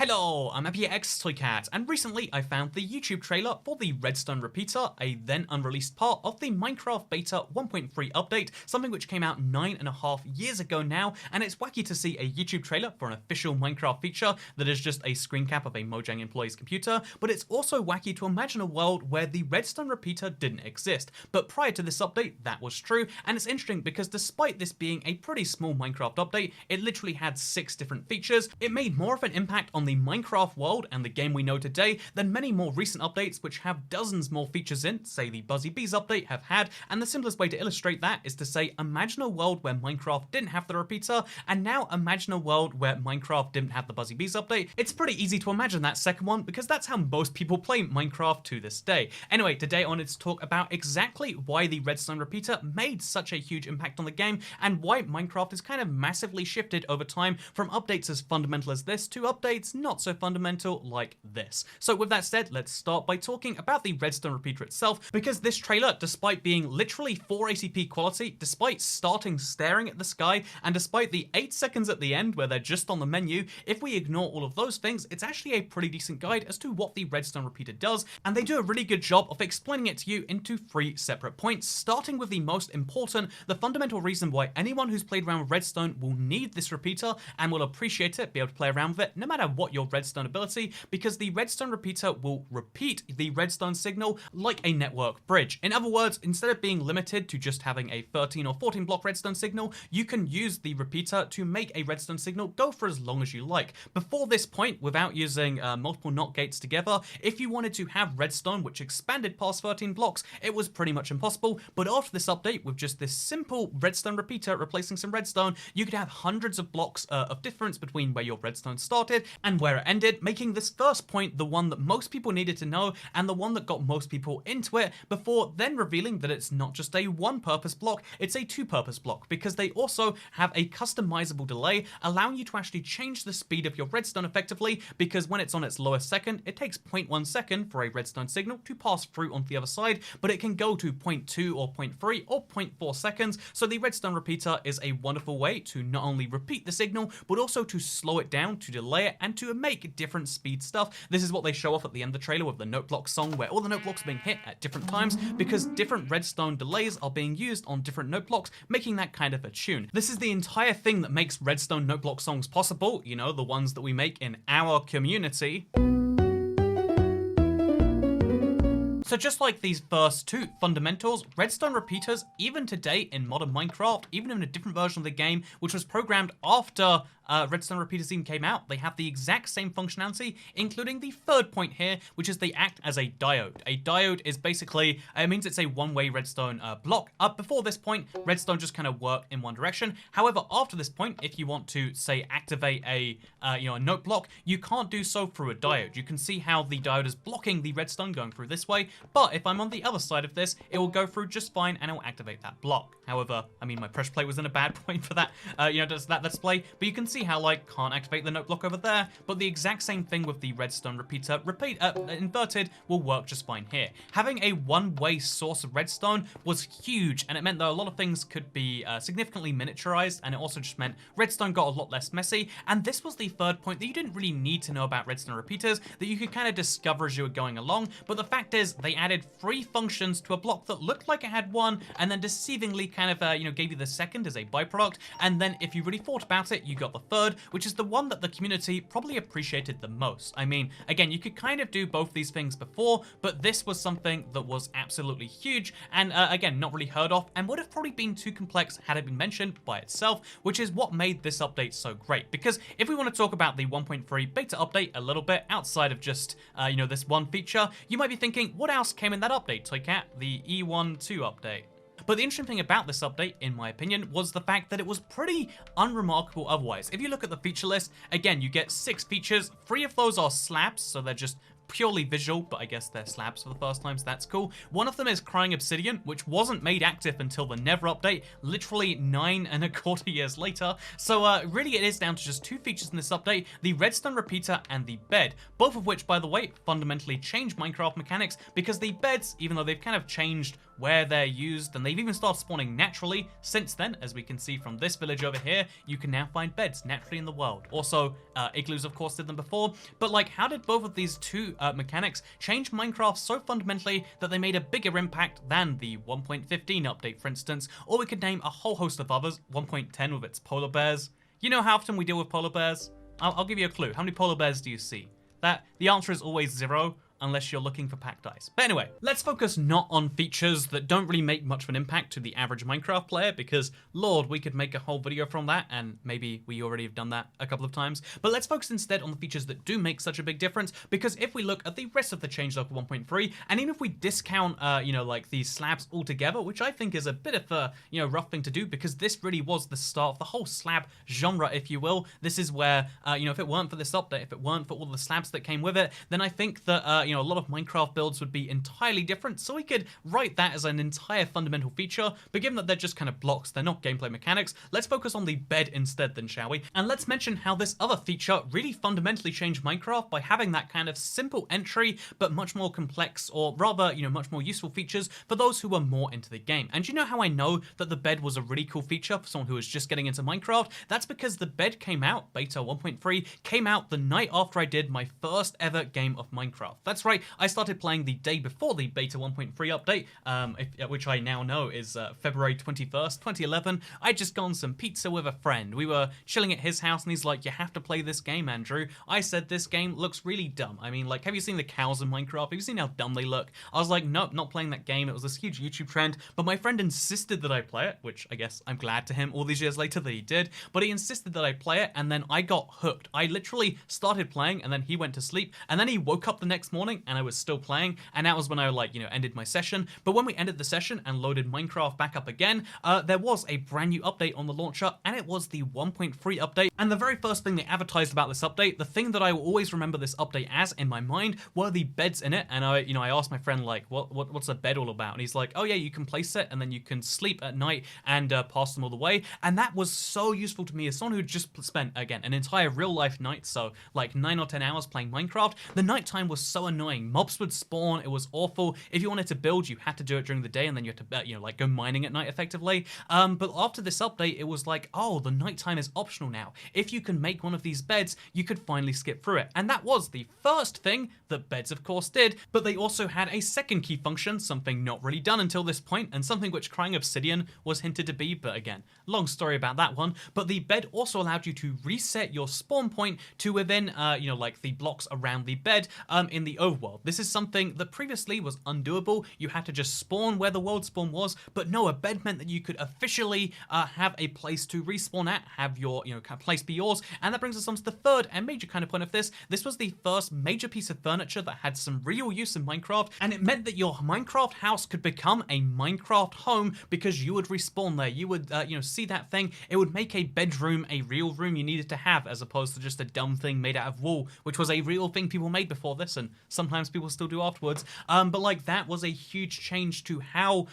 Hello, I'm AppyXToyCat, and recently I found the YouTube trailer for the Redstone Repeater, a then unreleased part of the Minecraft Beta 1.3 update, something which came out 9.5 years ago now, and it's wacky to see a YouTube trailer for an official Minecraft feature that is just a screen cap of a Mojang employee's computer, but it's also wacky to imagine a world where the Redstone Repeater didn't exist. But prior to this update, that was true, and it's interesting because despite this being a pretty small Minecraft update, it literally had 6 different features. It made more of an impact on the Minecraft world and the game we know today than many more recent updates which have dozens more features in, say the Buzzy update, have had, and the simplest way to illustrate that is to say imagine a world where Minecraft didn't have the repeater, and now imagine a world where Minecraft didn't have the Buzzy update. It's pretty easy to imagine that second one because that's how most people play Minecraft to this day. Anyway, today I wanted to talk about exactly why the Redstone Repeater made such a huge impact on the game and why Minecraft has kind of massively shifted over time from updates as fundamental as this to updates not so fundamental like this. So with that said, let's start by talking about the Redstone Repeater itself, because this trailer, despite being literally 480p quality, despite starting staring at the sky, and despite the 8 seconds at the end where they're just on the menu, if we ignore all of those things, it's actually a pretty decent guide as to what the Redstone Repeater does, and they do a really good job of explaining it to you into 3 separate points, starting with the most important, the fundamental reason why anyone who's played around with Redstone will need this repeater and will appreciate it, be able to play around with it, no matter what your Redstone ability, because the Redstone Repeater will repeat the Redstone signal like a network bridge. In other words, instead of being limited to just having a 13 or 14 block Redstone signal, you can use the repeater to make a Redstone signal go for as long as you like. Before this point, without using multiple NOT gates together, if you wanted to have Redstone which expanded past 13 blocks, it was pretty much impossible, but after this update, with just this simple Redstone Repeater replacing some Redstone, you could have hundreds of blocks of difference between where your Redstone started and where it ended, making this first point the one that most people needed to know and the one that got most people into it, before then revealing that it's not just a one-purpose block, it's a two-purpose block, because they also have a customizable delay, allowing you to actually change the speed of your redstone effectively, because when it's on its lowest second, it takes 0.1 second for a redstone signal to pass through on the other side, but it can go to 0.2 or 0.3 or 0.4 seconds, so the Redstone Repeater is a wonderful way to not only repeat the signal, but also to slow it down, to delay it, and to make different speed stuff. This is what they show off at the end of the trailer with the note block song, where all the note blocks are being hit at different times, because different redstone delays are being used on different note blocks, making that kind of a tune. This is the entire thing that makes redstone note block songs possible, you know, the ones that we make in our community. So just like these first two fundamentals, Redstone Repeaters, even today in modern Minecraft, even in a different version of the game, which was programmed after Redstone Repeaters even came out, they have the exact same functionality, including the third point here, which is they act as a diode. A diode is basically, it means it's a one-way redstone block. Before this point, redstone just kind of work in one direction. However, after this point, if you want to, say, activate a note block, you can't do so through a diode. You can see how the diode is blocking the redstone going through this way, but if I'm on the other side of this, it will go through just fine and it will activate that block. However, I mean, my pressure plate was in a bad point for that, does that display, but you can see how, like, can't activate the note block over there, but the exact same thing with the Redstone Repeater inverted will work just fine here. Having a one-way source of redstone was huge, and it meant that a lot of things could be significantly miniaturized, and it also just meant redstone got a lot less messy, and this was the third point that you didn't really need to know about Redstone Repeaters, that you could kind of discover as you were going along, but the fact is, they added 3 functions to a block that looked like it had one, and then deceivingly kind of, gave you the second as a byproduct, and then if you really thought about it, you got the third, which is the one that the community probably appreciated the most. I mean, again, you could kind of do both these things before, but this was something that was absolutely huge, and again, not really heard of, and would have probably been too complex had it been mentioned by itself, which is what made this update so great. Because if we want to talk about the 1.3 beta update a little bit, outside of just, this one feature, you might be thinking, what else came in that update, Toycat? The E1.2 update. But the interesting thing about this update, in my opinion, was the fact that it was pretty unremarkable otherwise. If you look at the feature list, again, you get 6 features. 3 of those are slabs, so they're just purely visual, but I guess they're slabs for the first time, so that's cool. One of them is Crying Obsidian, which wasn't made active until the Nether update, literally 9.25 years later. So really it is down to just 2 features in this update, the Redstone Repeater and the bed, both of which, by the way, fundamentally change Minecraft mechanics, because the beds, even though they've kind of changed where they're used, and they've even started spawning naturally since then. As we can see from this village over here, you can now find beds naturally in the world. Also, igloos of course did them before, but like, how did both of these two mechanics change Minecraft so fundamentally that they made a bigger impact than the 1.15 update, for instance? Or we could name a whole host of others, 1.10 with its polar bears. You know how often we deal with polar bears? I'll give you a clue. How many polar bears do you see? The answer is always 0, unless you're looking for packed ice. But anyway, let's focus not on features that don't really make much of an impact to the average Minecraft player, because Lord, we could make a whole video from that, and maybe we already have done that a couple of times. But let's focus instead on the features that do make such a big difference, because if we look at the rest of the changelog 1.3, and even if we discount, like these slabs altogether, which I think is a bit of a, rough thing to do, because this really was the start of the whole slab genre, if you will. This is where, if it weren't for this update, if it weren't for all the slabs that came with it, then I think that, a lot of Minecraft builds would be entirely different, so we could write that as an entire fundamental feature, but given that they're just kind of blocks, they're not gameplay mechanics, let's focus on the bed instead then, shall we? And let's mention how this other feature really fundamentally changed Minecraft by having that kind of simple entry, but much more complex, or rather, much more useful features for those who were more into the game. And you know how I know that the bed was a really cool feature for someone who was just getting into Minecraft? That's because the bed came out, beta 1.3, came out the night after I did my first ever game of Minecraft. That's right, I started playing the day before the beta 1.3 update, which I now know is February 21st, 2011. I'd just gone some pizza with a friend. We were chilling at his house and he's like, you have to play this game, Andrew. I said, this game looks really dumb. I mean, like, have you seen the cows in Minecraft? Have you seen how dumb they look? I was like, nope, not playing that game. It was this huge YouTube trend, but my friend insisted that I play it, which I guess I'm glad to him all these years later that he did, but he insisted that I play it, and then I got hooked. I literally started playing, and then he went to sleep, and then he woke up the next morning, and I was still playing, and that was when I ended my session. But when we ended the session and loaded Minecraft back up again, there was a brand new update on the launcher, and it was the 1.3 update. And the very first thing they advertised about this update, the thing that I will always remember this update as in my mind, were the beds in it. And I asked my friend, like, what's a bed all about? And he's like, oh yeah, you can place it and then you can sleep at night and pass them all the way. And that was so useful to me as someone who just spent, again, an entire real life night, so like 9 or 10 hours playing Minecraft. The nighttime was so annoying. Mobs would spawn. It was awful. If you wanted to build, you had to do it during the day, and then you had to, like, go mining at night effectively. But after this update, it was like, oh, the nighttime is optional now. If you can make one of these beds, you could finally skip through it. And that was the first thing that beds, of course, did. But they also had a second key function, something not really done until this point, and something which Crying Obsidian was hinted to be, but again, long story about that one. But the bed also allowed you to reset your spawn point to within, like the blocks around the bed in the overworld. This is something that previously was undoable. You had to just spawn where the world spawn was, but no, a bed meant that you could officially have a place to respawn at, have your, place be yours. And that brings us on to the third and major kind of point of this. This was the first major piece of furniture that had some real use in Minecraft, and it meant that your Minecraft house could become a Minecraft home because you would respawn there. You would, see that thing. It would make a bedroom a real room you needed to have, as opposed to just a dumb thing made out of wool, which was a real thing people made before this, and sometimes people still do afterwards. But like, that was a huge change to how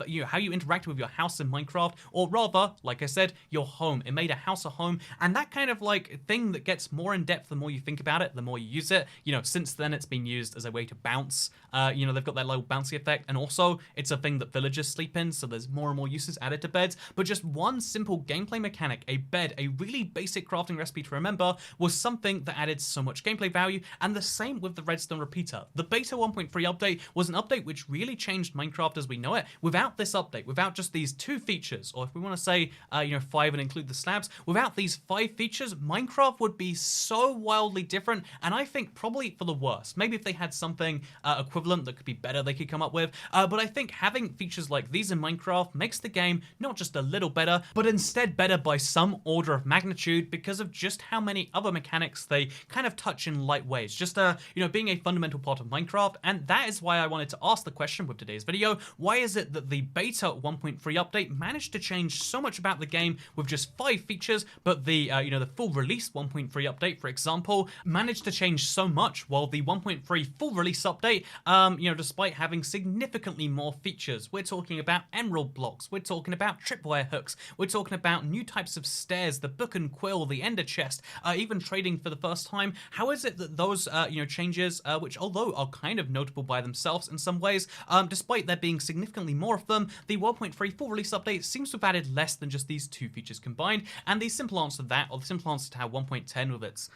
you interacted with your house in Minecraft, or rather, like I said, your home. It made a house a home, and that kind of like thing that gets more in depth the more you think about it, the more you use it. Since then it's been used as a way to bounce. They've got that little bouncy effect, and also it's a thing that villagers sleep in, so there's more and more uses added to beds. But just one simple gameplay mechanic, a bed, a really basic crafting recipe to remember, was something that added so much gameplay value. And the same with the Redstone Repeater. The beta 1.3 update was an update which really changed Minecraft as we know it. Without this update, without just these 2 features, or if we want to say 5 and include the slabs, without these 5 features, Minecraft would be so wildly different, and I think probably for the worse. Maybe if they had something equivalent that could be better they could come up with, but I think having features like these in Minecraft makes the game not just a little better, but instead better by some order of magnitude, because of just how many other mechanics they kind of touch in light ways, just being a fundamental part of Minecraft. And that is why I wanted to ask the question with today's video: why is it that the beta 1.3 update managed to change so much about the game with just 5 features, but the the full release 1.3 update, for example, managed to change so much, while the 1.3 full release update, despite having significantly more features? We're talking about emerald blocks, we're talking about tripwire hooks, we're talking about new types of stairs, the book and quill, the ender chest, even trading for the first time. How is it that those changes which although are kind of notable by themselves in some ways, despite there being significantly more of them, the 1.3 full release update seems to have added less than just these two features combined, and the simple answer to that, or the simple answer to how 1.10 with its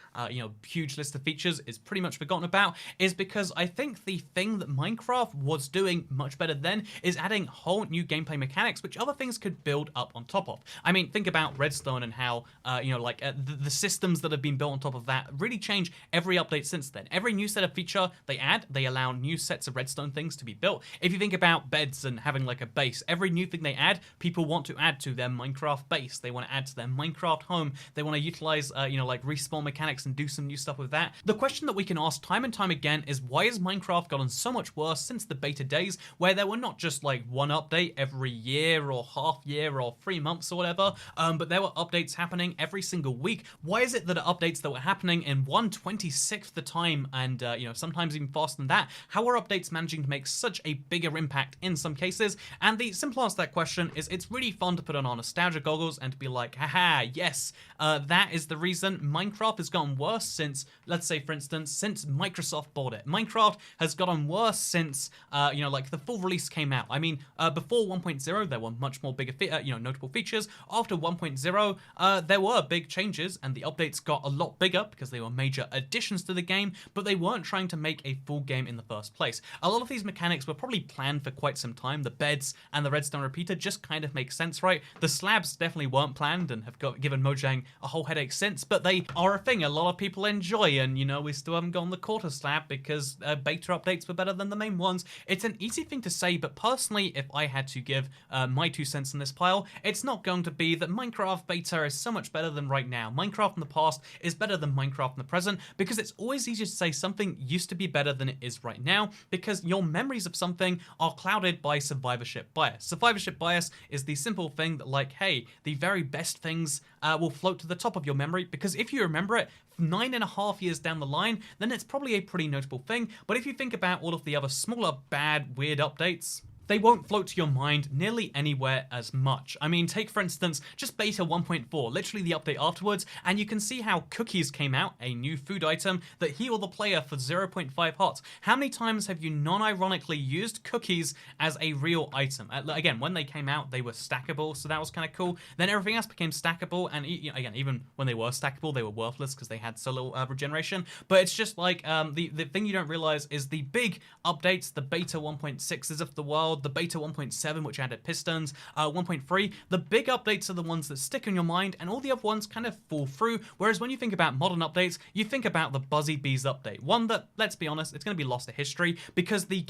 huge list of features is pretty much forgotten about, is because I think the thing that Minecraft was doing much better then is adding whole new gameplay mechanics which other things could build up on top of. I mean, think about Redstone and how the systems that have been built on top of that really change every update since then. Every new set of feature they add, they allow new sets of redstone things to be built. If you think about beds and having like a base, every new thing they add, people want to add to their Minecraft base. They want to add to their Minecraft home. They want to utilize, respawn mechanics and do some new stuff with that. The question that we can ask time and time again is, why has Minecraft gotten so much worse since the beta days, where there were not just like one update every year or half year or 3 months or whatever, but there were updates happening every single week? Why is it that updates that were happening in 1/26th the time, and sometimes even faster than that, how are updates managing to make such a bigger impact in some cases? And the simple answer to that question is, it's really fun to put on our nostalgia goggles and to be like, haha, yes, that is the reason Minecraft has gotten worse since, let's say for instance, since Microsoft bought it. Minecraft has gotten worse since the full release came out. I mean, before 1.0 there were much more bigger notable features. After 1.0 there were big changes and the updates got a lot bigger because they were major additions to the game, but they weren't trying to make a full game in the first place. A lot of these mechanics were probably planned for quite some time. The beds and the Redstone Repeater just kind of make sense, right? The slabs definitely weren't planned and have given Mojang a whole headache since, but they are a thing a lot of people enjoy, and we still haven't gotten the quarter slab because beta updates were better than the main ones. It's an easy thing to say, but personally, if I had to give my 2 cents in this pile, it's not going to be that Minecraft beta is so much better than right now. Minecraft in the past is better than Minecraft in the present, because it's always easier to say something used to be better than it is right now, because your memories of something are clouded by survivorship bias. Survivorship bias is the simple thing that, like, hey, the very best things will float to the top of your memory, because if you remember it 9.5 years down the line, then it's probably a pretty notable thing. But if you think about all of the other smaller, bad, weird updates, they won't float to your mind nearly anywhere as much. I mean, take for instance, just beta 1.4, literally the update afterwards, and you can see how cookies came out, a new food item that heal the player for 0.5 hearts. How many times have you non-ironically used cookies as a real item? Again, when they came out, they were stackable, so that was kind of cool. Then everything else became stackable, and again, even when they were stackable, they were worthless because they had so little regeneration. But it's just like, the thing you don't realize is the big updates, the beta 1.6s of the world, the beta 1.7, which added pistons, 1.3, the big updates are the ones that stick in your mind, and all the other ones kind of fall through. Whereas when you think about modern updates, you think about the Buzzy Bees update, one that, let's be honest, it's going to be lost to history, because the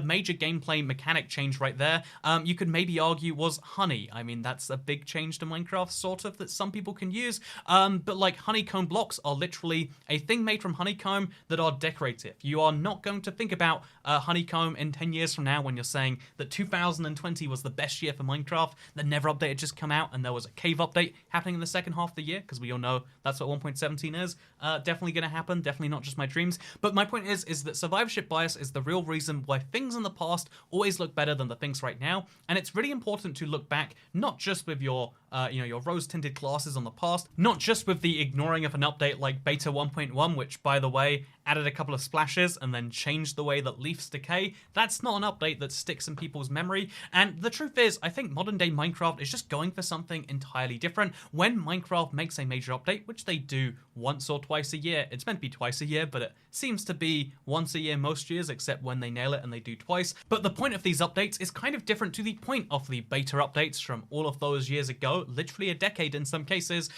major gameplay mechanic change right there, you could maybe argue was honey. I mean, that's a big change to Minecraft, sort of, that some people can use, but like honeycomb blocks are literally a thing made from honeycomb that are decorative. You are not going to think about honeycomb in 10 years from now when you're saying that 2020 was the best year for Minecraft. The Never update had just come out, and there was a cave update happening in the second half of the year, because we all know that's what 1.17 is. Definitely going to happen, definitely not just my dreams. But my point is that survivorship bias is the real reason why things in the past always look better than the things right now, and it's really important to look back, not just with your rose-tinted glasses on the past, not just with the ignoring of an update like beta 1.1, which, by the way, added a couple of splashes and then changed the way that leaves decay. That's not an update that sticks in people's memory. And the truth is, I think modern day Minecraft is just going for something entirely different. When Minecraft makes a major update, which they do once or twice a year, it's meant to be twice a year, but it seems to be once a year most years, except when they nail it and they do twice. But the point of these updates is kind of different to the point of the beta updates from all of those years ago, literally a decade in some cases,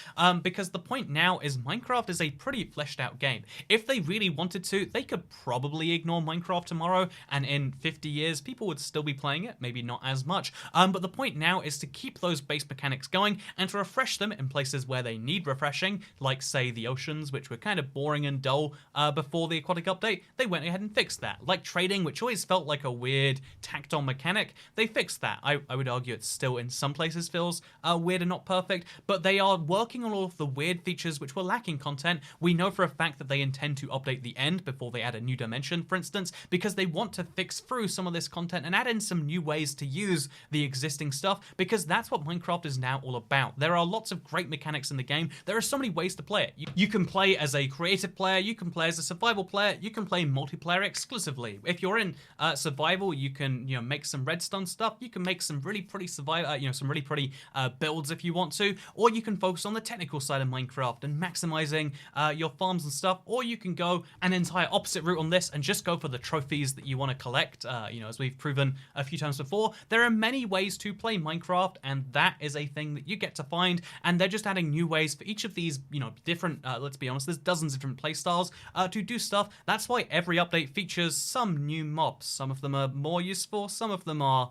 because the point now is Minecraft is a pretty fleshed out game. If they really wanted to, they could probably ignore Minecraft tomorrow, and in 50 years, people would still be playing it, maybe not as much. But the point now is to keep those base mechanics going and to refresh them in places where they need refreshing, like say the oceans, which were kind of boring and dull before the aquatic update. They went ahead and fixed that. Like trading, which always felt like a weird tacked on mechanic, they fixed that. I would argue it still in some places feels weird weird and not perfect, but they are working on all of the weird features which were lacking content. We know for a fact that they intend to update the end before they add a new dimension, for instance, because they want to fix through some of this content and add in some new ways to use the existing stuff, because that's what Minecraft is now all about. There are lots of great mechanics in the game. There are so many ways to play it. You can play as a creative player, you can play as a survival player, you can play multiplayer exclusively. If you're in survival, you can make some redstone stuff, you can make some really pretty survival, some really pretty builds if you want to, or you can focus on the technical side of Minecraft and maximizing your farms and stuff, or you can go an entire opposite route on this and just go for the trophies that you want to collect. As we've proven a few times before, there are many ways to play Minecraft, and that is a thing that you get to find, and they're just adding new ways for each of these, different, let's be honest, there's dozens of different playstyles to do stuff. That's why every update features some new mobs. Some of them are more useful, some of them are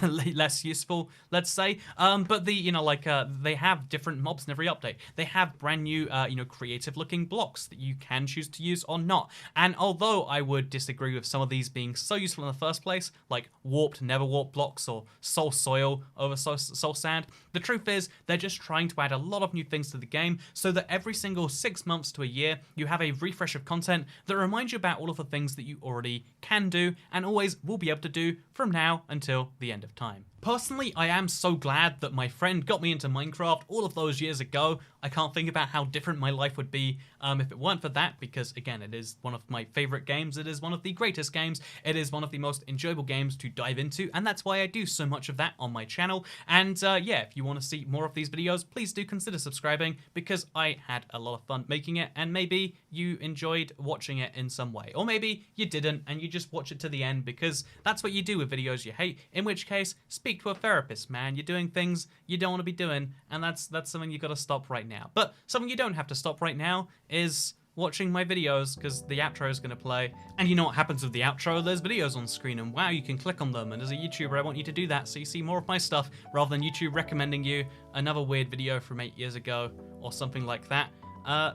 less useful, let's say, but they have different mobs in every update. They have brand new creative looking blocks that you can choose to use or not. And although I would disagree with some of these being so useful in the first place, like warped never warp blocks or soul soil over soul sand, the truth is they're just trying to add a lot of new things to the game so that every single 6 months to a year you have a refresh of content that reminds you about all of the things that you already can do and always will be able to do from now until the end of time. Personally, I am so glad that my friend got me into Minecraft all of those years ago. I can't think about how different my life would be if it weren't for that, because again, it is one of my favorite games. It is one of the greatest games. It is one of the most enjoyable games to dive into, and that's why I do so much of that on my channel. And yeah, if you want to see more of these videos, please do consider subscribing, because I had a lot of fun making it, and maybe you enjoyed watching it in some way. Or maybe you didn't, and you just watch it to the end, because that's what you do with videos you hate, in which case, speak to a therapist, man. You're doing things you don't want to be doing, and that's something you got to stop right now. But something you don't have to stop right now is watching my videos, because the outro is going to play. And you know what happens with the outro? There's videos on screen, and wow, you can click on them. And as a YouTuber, I want you to do that so you see more of my stuff, rather than YouTube recommending you another weird video from 8 years ago or something like that.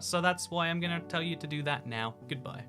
So that's why I'm going to tell you to do that now. Goodbye.